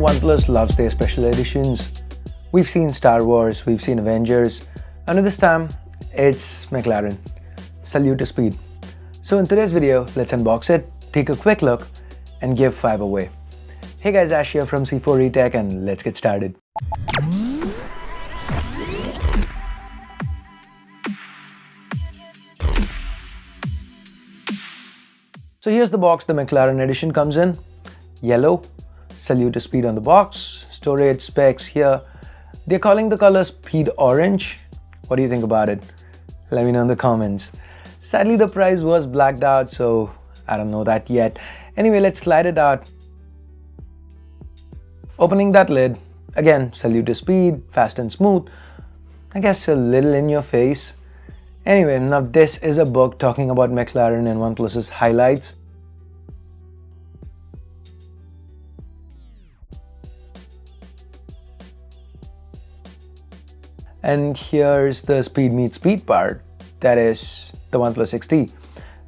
OnePlus loves their special editions. We've seen Star Wars, we've seen Avengers, and this time, it's McLaren. Salute to speed. So in today's video, let's unbox it, take a quick look, and give 5 away. Hey guys, Ash here from C4 Tech, and let's get started. So here's the box the McLaren Edition comes in. Yellow, salute to speed on the box, storage specs here. They're calling the color Speed Orange. What do you think about it? Let me know in the comments. Sadly, the price was blacked out, so I don't know that yet. Anyway, let's slide it out. Opening that lid, again, salute to speed, fast and smooth. I guess a little in your face. Anyway, now this is a book talking about McLaren and OnePlus's highlights. And here's the speed meets speed part, that is the OnePlus 6T.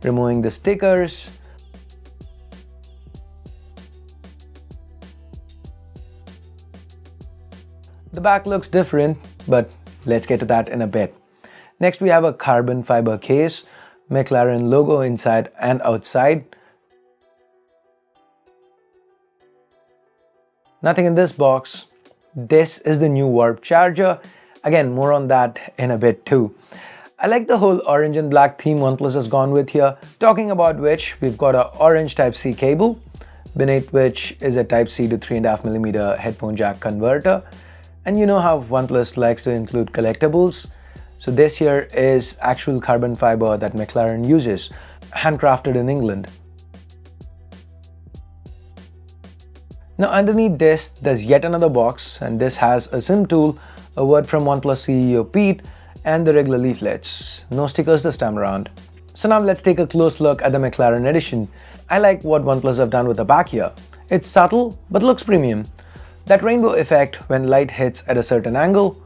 Removing the stickers. The back looks different, but let's get to that in a bit. Next, we have a carbon fiber case, McLaren logo inside and outside. Nothing in this box. This is the new warp charger. Again, more on that in a bit too. I like the whole orange and black theme OnePlus has gone with here. Talking about which, we've got an orange Type-C cable, beneath which is a Type-C to 3.5mm headphone jack converter. And you know how OnePlus likes to include collectibles. So this here is actual carbon fiber that McLaren uses, handcrafted in England. Now underneath this, there's yet another box, and this has a SIM tool, a word from OnePlus CEO Pete, and the regular leaflets. No stickers this time around. So now let's take a close look at the McLaren Edition. I like what OnePlus have done with the back here. It's subtle, but looks premium. That rainbow effect when light hits at a certain angle,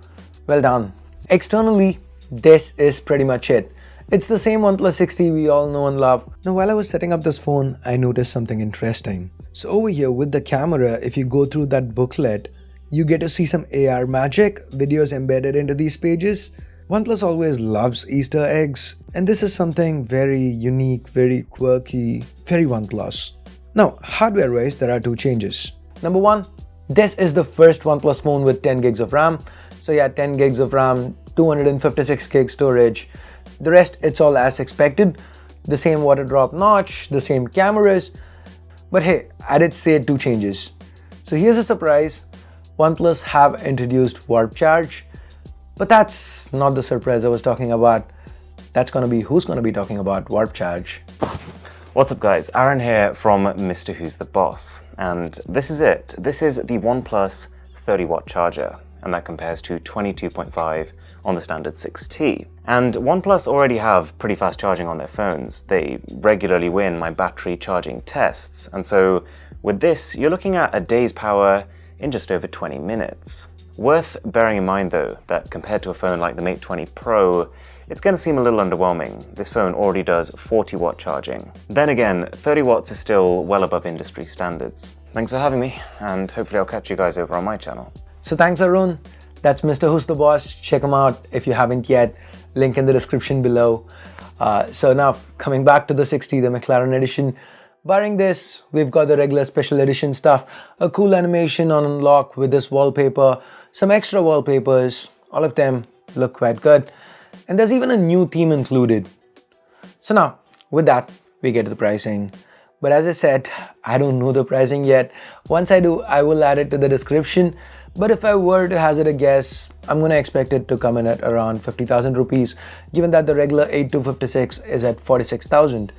well done. Externally, this is pretty much it. It's the same OnePlus 6T we all know and love. Now while I was setting up this phone, I noticed something interesting. So over here with the camera, if you go through that booklet, you get to see some AR magic, videos embedded into these pages. OnePlus always loves Easter eggs, and this is something very unique, very quirky, very OnePlus. Now, hardware-wise, there are 2 changes. Number 1, this is the first OnePlus phone with 10 gigs of RAM. So yeah, 10 gigs of RAM, 256 gig storage. The rest, it's all as expected. The same water drop notch, the same cameras. But hey, I did say 2 changes. So here's a surprise. OnePlus have introduced warp charge. But that's not the surprise I was talking about. That's gonna be who's gonna be talking about warp charge. What's up guys, Aaron here from Mr. Who's the Boss, and this is it. This is the OnePlus 30-watt charger, and that compares to 22.5 on the standard 6T. And OnePlus already have pretty fast charging on their phones. They regularly win my battery charging tests, and so with this, you're looking at a day's power in just over 20 minutes. Worth bearing in mind though, that compared to a phone like the Mate 20 Pro, it's going to seem a little underwhelming. This phone already does 40-watt charging. Then again, 30 watts is still well above industry standards. Thanks for having me, and hopefully I'll catch you guys over on my channel. So thanks Arun. That's Mr. Who's the Boss. Check him out if you haven't yet. Link in the description below. So now coming back to the 6T, the McLaren Edition. Barring this, we've got the regular special edition stuff, a cool animation on unlock with this wallpaper, some extra wallpapers, all of them look quite good. And there's even a new theme included. So now, with that, we get to the pricing. But as I said, I don't know the pricing yet. Once I do, I will add it to the description. But if I were to hazard a guess, I'm going to expect it to come in at around 50,000 rupees, given that the regular 8256 is at 46,000.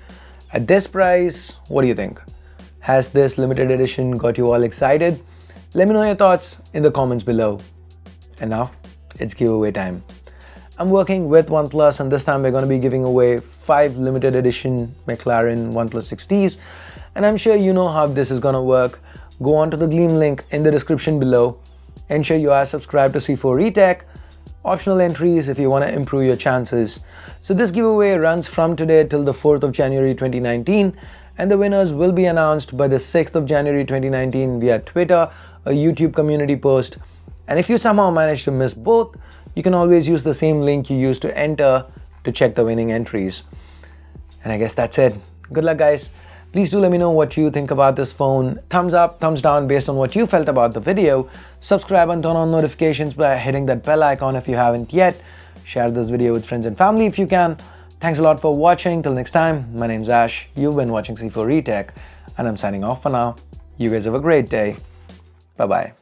At this price, what do you think? Has this limited edition got you all excited? Let me know your thoughts in the comments below. And now, it's giveaway time. I'm working with OnePlus, and this time we're going to be giving away 5 limited edition McLaren OnePlus 6Ts, and I'm sure you know how this is going to work. Go on to the Gleam link in the description below. Ensure you are subscribed to C4 Tech. Optional entries if you want to improve your chances. So this giveaway runs from today till the 4th of January 2019, and the winners will be announced by the 6th of January 2019 via Twitter a YouTube community post. And if you somehow manage to miss both, you can always use the same link you used to enter to check the winning entries. And I guess that's it. Good luck, guys. Please do let me know what you think about this phone. Thumbs up, thumbs down based on what you felt about the video. Subscribe and turn on notifications by hitting that bell icon if you haven't yet. Share this video with friends and family if you can. Thanks a lot for watching. Till next time, my name's Ash. You've been watching C4 Retech, and I'm signing off for now. You guys have a great day. Bye-bye.